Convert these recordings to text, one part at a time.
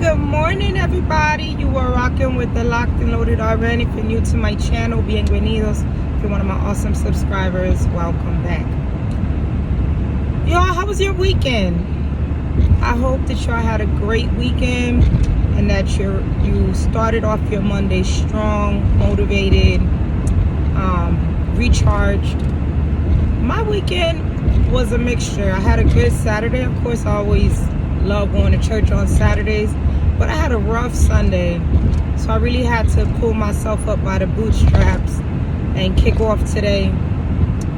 Good morning, everybody. You are rocking with the Locked and Loaded RN. If you're new to my channel, bienvenidos. If you're one of my awesome subscribers, welcome back. Y'all, how was your weekend? I hope that y'all had a great weekend and that you started off your Monday strong, motivated, recharged. My weekend was a mixture. I had a good Saturday. Of course, I always love going to church on Saturdays, but I had a rough Sunday, so I really had to pull myself up by the bootstraps and kick off today,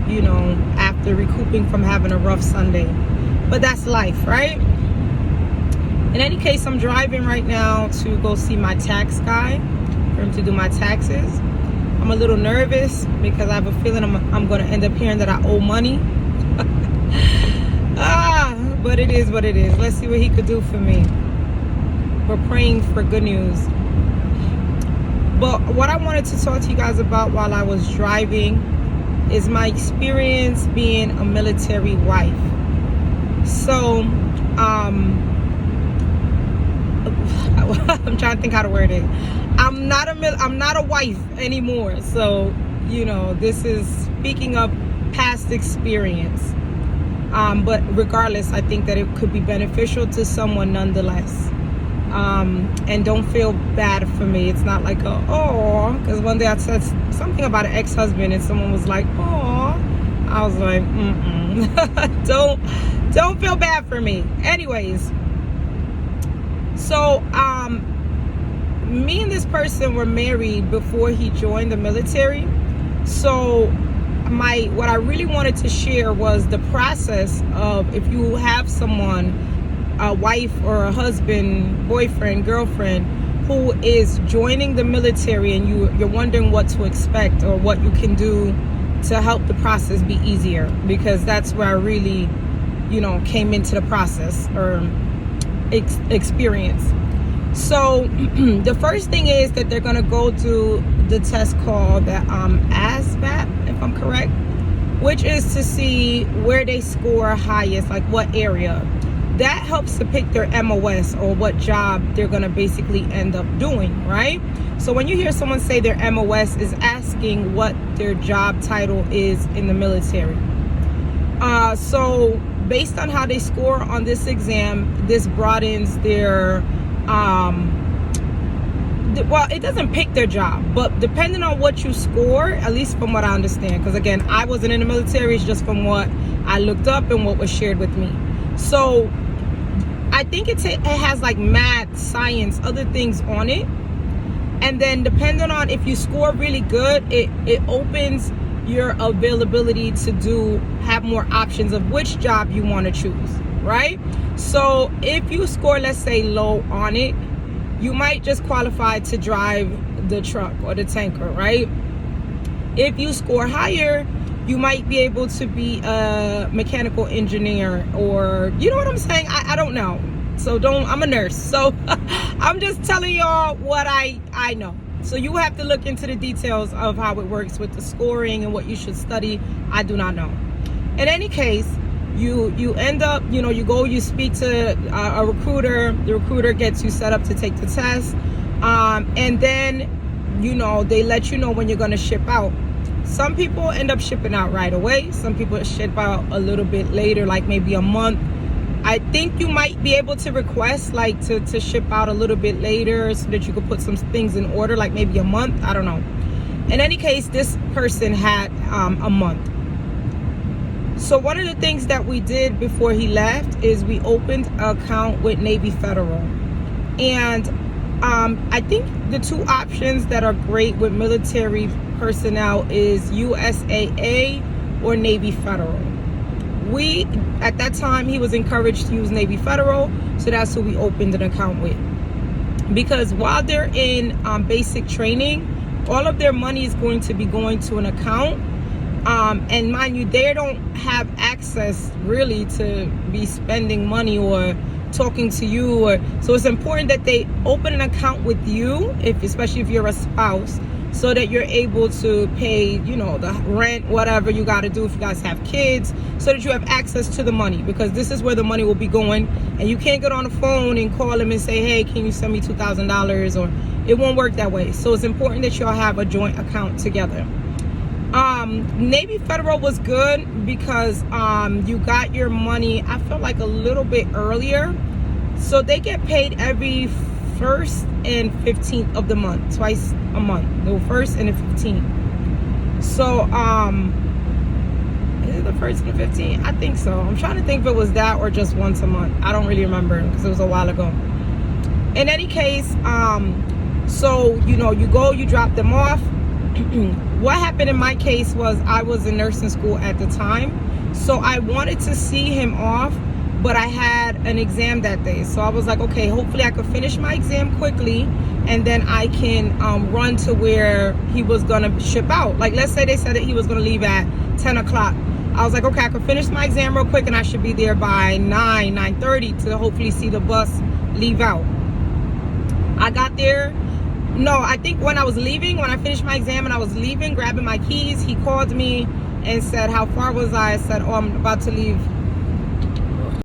you know, after recouping from having a rough Sunday. But that's life, right? In any case, I'm driving right now to go see my tax guy for him to do my taxes. I'm a little nervous because I have a feeling I'm going to end up hearing that I owe money. But it is what it is. Let's see what he could do for me. We're praying for good news. But what I wanted to talk to you guys about while I was driving is my experience being a military wife. So, I'm trying to think how to word it. I'm not a wife anymore. So, you know, this is speaking of past experience. But regardless, I think that it could be beneficial to someone nonetheless. And don't feel bad for me. It's not like because one day I said something about an ex-husband and someone was like, "Oh," I was like, don't feel bad for me. Anyways, so me and this person were married before he joined the military. So what I really wanted to share was the process of if you have someone, a wife or a husband, boyfriend, girlfriend, who is joining the military and you're wondering what to expect or what you can do to help the process be easier, because that's where I really, you know, came into the process or experience. So the first thing is that they're going to go through the test called the ASVAB, if I'm correct, which is to see where they score highest, like what area. That helps to pick their MOS, or what job they're going to basically end up doing, right? So when you hear someone say their MOS, is asking what their job title is in the military. So based on how they score on this exam, this broadens their well, it doesn't pick their job, but depending on what you score, at least from what I understand, because again, I wasn't in the military, it's just from what I looked up and what was shared with me. So I think it has like math, science, other things on it, and then depending on if you score really good, it opens your availability to have more options of which job you want to choose, right? So if you score, let's say, low on it, you might just qualify to drive the truck or the tanker, right? If you score higher, you might be able to be a mechanical engineer, or, you know what I'm saying? I don't know. So I'm a nurse. So I'm just telling y'all what I know. So you have to look into the details of how it works with the scoring and what you should study. I do not know. In any case, you end up, you know, you speak to a recruiter. The recruiter gets you set up to take the test. And then, you know, they let you know when you're going to ship out. Some people end up shipping out right away. Some people ship out a little bit later, like maybe a month. I think you might be able to request like to ship out a little bit later so that you could put some things in order, like maybe a month. I don't know. In any case, this person had a month. So one of the things that we did before he left is we opened an account with Navy Federal. And I think the two options that are great with military personnel is USAA or Navy Federal. At that time, he was encouraged to use Navy Federal, so that's who we opened an account with. Because while they're in basic training, all of their money is going to be going to an account. And mind you, they don't have access really to be spending money or talking to you, so it's important that they open an account with you, especially if you're a spouse, so that you're able to pay, you know, the rent, whatever you got to do if you guys have kids, so that you have access to the money, because this is where the money will be going, and you can't get on the phone and call him and say, hey, can you send me $2,000, or it won't work that way. So it's important that y'all have a joint account together. Navy Federal was good because you got your money, I felt like, a little bit earlier. So they get paid every 1st and 15th of the month, twice a month, the 1st and the 15th. So is it the 1st and the 15th? I think so. I'm trying to think if it was that or just once a month. I don't really remember because it was a while ago. In any case, so you know, you go, you drop them off. What happened in my case was I was in nursing school at the time, so I wanted to see him off, but I had an exam that day. So I was like, okay, hopefully I could finish my exam quickly, and then I can run to where he was gonna ship out. Like, let's say they said that he was gonna leave at 10 o'clock. I was like, okay, I could finish my exam real quick and I should be there by 9:30 to hopefully see the bus leave out. I got there. No, I think when I was leaving, when I finished my exam and I was leaving, grabbing my keys, he called me and said, how far was I? I said, oh, I'm about to leave